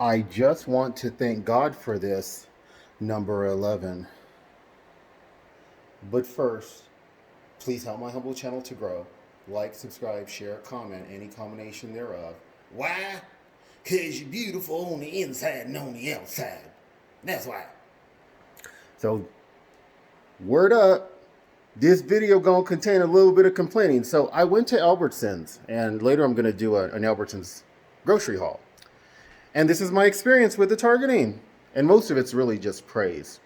I just want to thank God for this, number 11. But first, please help my humble channel to grow. Like, subscribe, share, comment, any combination thereof. Why? Because you're beautiful on the inside and on the outside. That's why. So, word up. This video gonna contain a little bit of complaining. So I went to Albertsons, and later I'm gonna do an Albertsons grocery haul. And this is my experience with the targeting. And most of it's really just praise.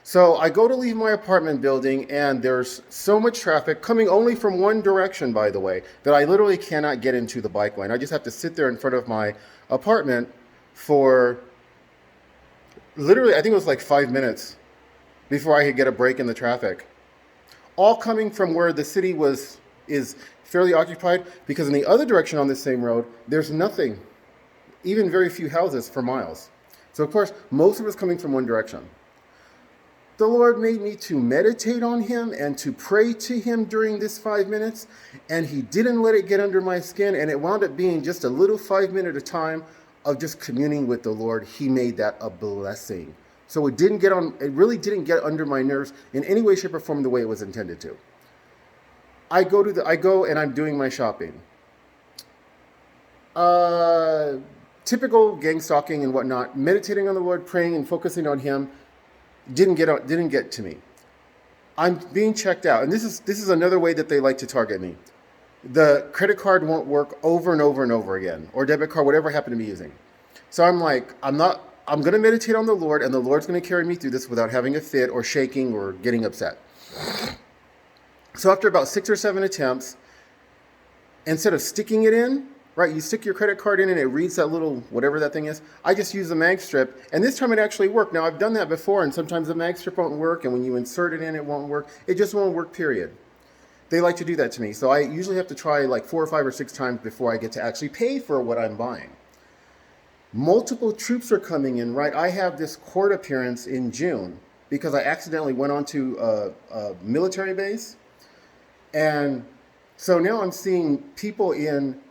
So I go to leave my apartment building, and there's so much traffic coming only from one direction, by the way, that I literally cannot get into the bike lane. I just have to sit there in front of my apartment for literally, I think it was like 5 minutes before I could get a break in the traffic. All coming from where the city is fairly occupied, because in the other direction on this same road, there's nothing, even very few houses for miles. So of course, most of it's coming from one direction. The Lord made me to meditate on him and to pray to him during this 5 minutes, and he didn't let it get under my skin, and it wound up being just a little 5 minute at a time of just communing with the Lord. He made that a blessing. So it really didn't get under my nerves in any way, shape, or form the way it was intended to. I go and I'm doing my shopping. Typical gang stalking and whatnot, meditating on the Lord, praying and focusing on him, didn't get to me. I'm being checked out, and this is another way that they like to target me. The credit card won't work over and over and over again, or debit card, whatever I happen to be using. So I'm like, I'm going to meditate on the Lord, and the Lord's going to carry me through this without having a fit or shaking or getting upset. So after about 6 or 7 attempts, instead of sticking it in, right, you stick your credit card in and it reads that little, whatever that thing is, I just use the mag strip, and this time it actually worked. Now, I've done that before, and sometimes the mag strip won't work, and when you insert it in, it won't work. It just won't work, period. They like to do that to me. So I usually have to try like 4 or 5 or 6 times before I get to actually pay for what I'm buying. Multiple troops are coming in, right? I have this court appearance in June because I accidentally went onto a military base. And so now I'm seeing people in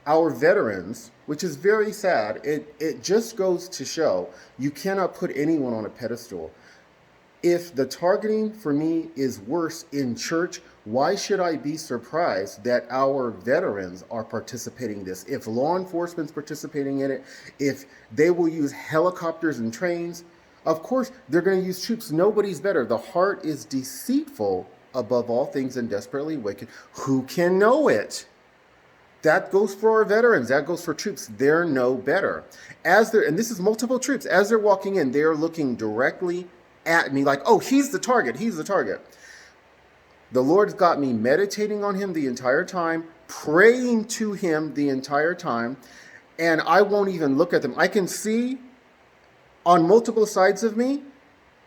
our veterans, which is very sad. It just goes to show you cannot put anyone on a pedestal. If the targeting for me is worse in church, why should I be surprised that our veterans are participating in this? If law enforcement's participating in it, if they will use helicopters and trains, of course they're going to use troops. Nobody's better. The heart is deceitful above all things and desperately wicked. Who can know it? That goes for our veterans. That goes for troops. They're no better. And this is multiple troops. As they're walking in, they're looking directly at me like, oh, he's the target. He's the target. The Lord's got me meditating on him the entire time, praying to him the entire time, and I won't even look at them. I can see on multiple sides of me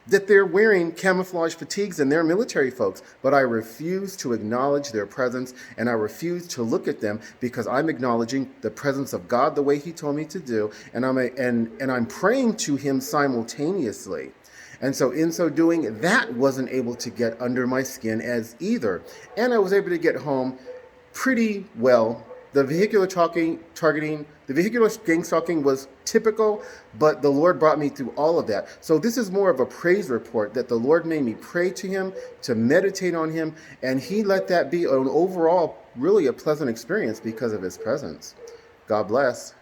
that they're wearing camouflage fatigues and they're military folks, but I refuse to acknowledge their presence, and I refuse to look at them because I'm acknowledging the presence of God the way he told me to do, and I'm praying to him simultaneously. And so in so doing, that wasn't able to get under my skin as either. And I was able to get home pretty well. The vehicular targeting, the vehicular gang stalking was typical, but the Lord brought me through all of that. So this is more of a praise report that the Lord made me pray to him, to meditate on him, and he let that be an overall really a pleasant experience because of his presence. God bless.